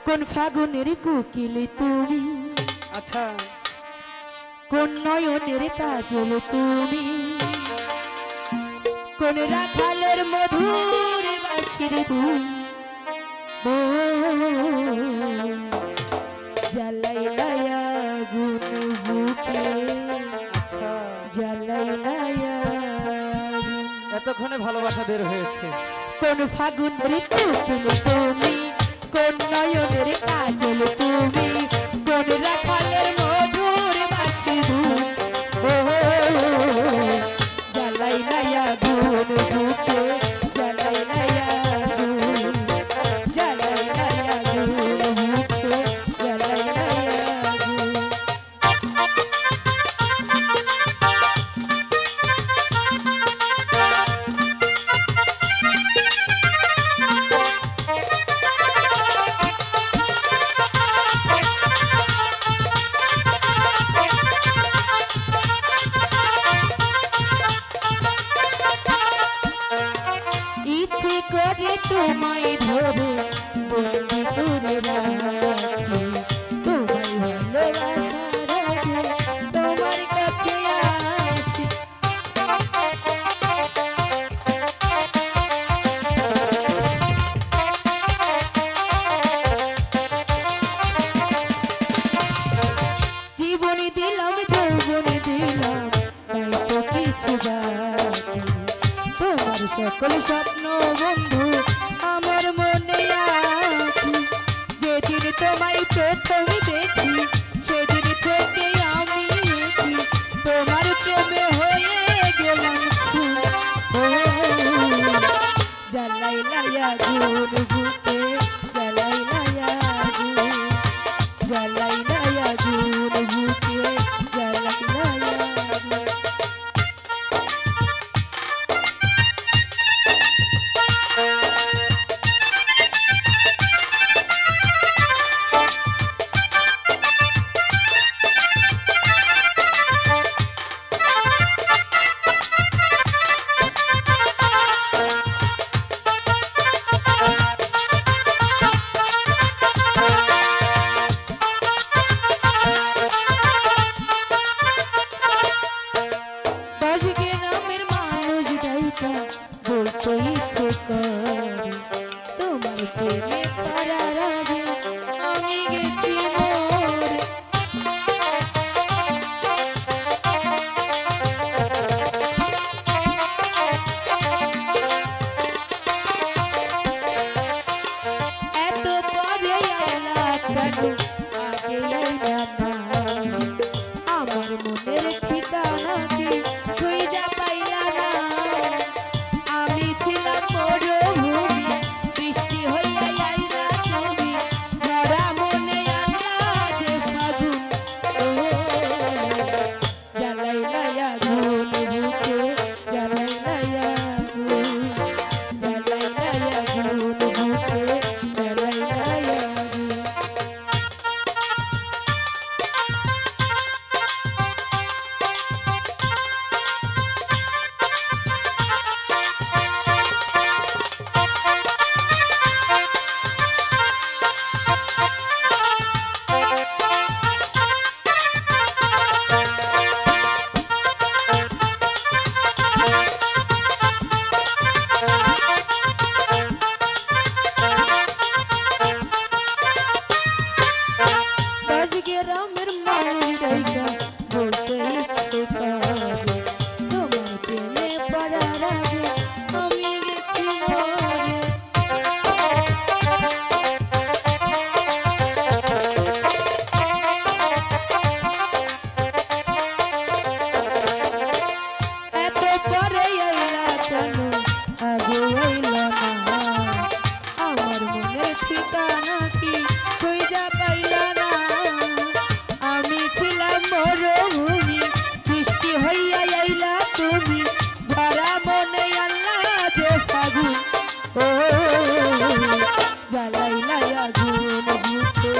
কোন ফাগুনের কোকিল তুমি, আচ্ছা কোন নয়নের কাজল তুমি, কোন রাখালের মধুর বাঁশির ধুন জ্বালাইলাই আগুন বুকে, আচ্ছা জ্বালাইলাই আগুন। এতক্ষণে ভালোবাসা বের হয়েছে। কোন ফাগুনের কোকিল তুমি, কোন নয়নের কাজল তুমি, কোন রাখালের মধুর বাঁশির ধুন জ্বালাইলাই আগুন বুকে, জ্বালাইলাই আগুন, জ্বালাইলাই আগুন বুকে, জ্বালাইলাই আগুন। ইচ্ছে করে তোমায় ধরে বন্দি করে রাখি, তোমায় ভালোবাসার আগে তোমার কাছে আসি। জীবনে দিলাম যৌবনে দিলাম, তাই তো কিছু বাকি, তোমার সকল স্বপ্ন বন্ধু আমার মনে আছি। যেদিন তোমায় প্রথম দেখি সেদিন থেকে আমি তোমার প্রেমে হয়ে গেলাম খুন। জ্বালাইলাই আগুন বুকে, জ্বালাইলাই আগুন, জ্বালাইলাই আগুন বুকে, জ্বালাইলাই আগুন। বলতে ইচ্ছে করে তোমার প্রেমে পড়ার আগে আমি গেছি মরে। এত পরে আইলা কেন, আগে আইলা না, আমার মনের ঠিকানা কি খুঁজা পাইলা না। আমি ছিলাম মরুভূমি, বৃষ্টি হইয়া আইলা তুমি, ভরা মনে আনলা যে ফাগুন। জ্বালাইলাই আগুন বুকে, জ্বালাইলাই আগুন, জ্বালাইলাই আগুন বুকে, জ্বালাইলাই আগুন। গ্রামের মানুষ বলতে ইচ্ছে করে তোমার প্রেমে পড়ার আগে আমি গেছি মরে। এত পরে আইলা কেন, আগে আইলা না, আমার মনে ঠিকানা কি খুঁজা পাইলা না। আমি ছিলাম মরুভূমি, বৃষ্টি হইয়া আইলা তুমি, ঝরা মনে আনলা যে ফাগুন। জ্বালাইলাই আগুন বুকে,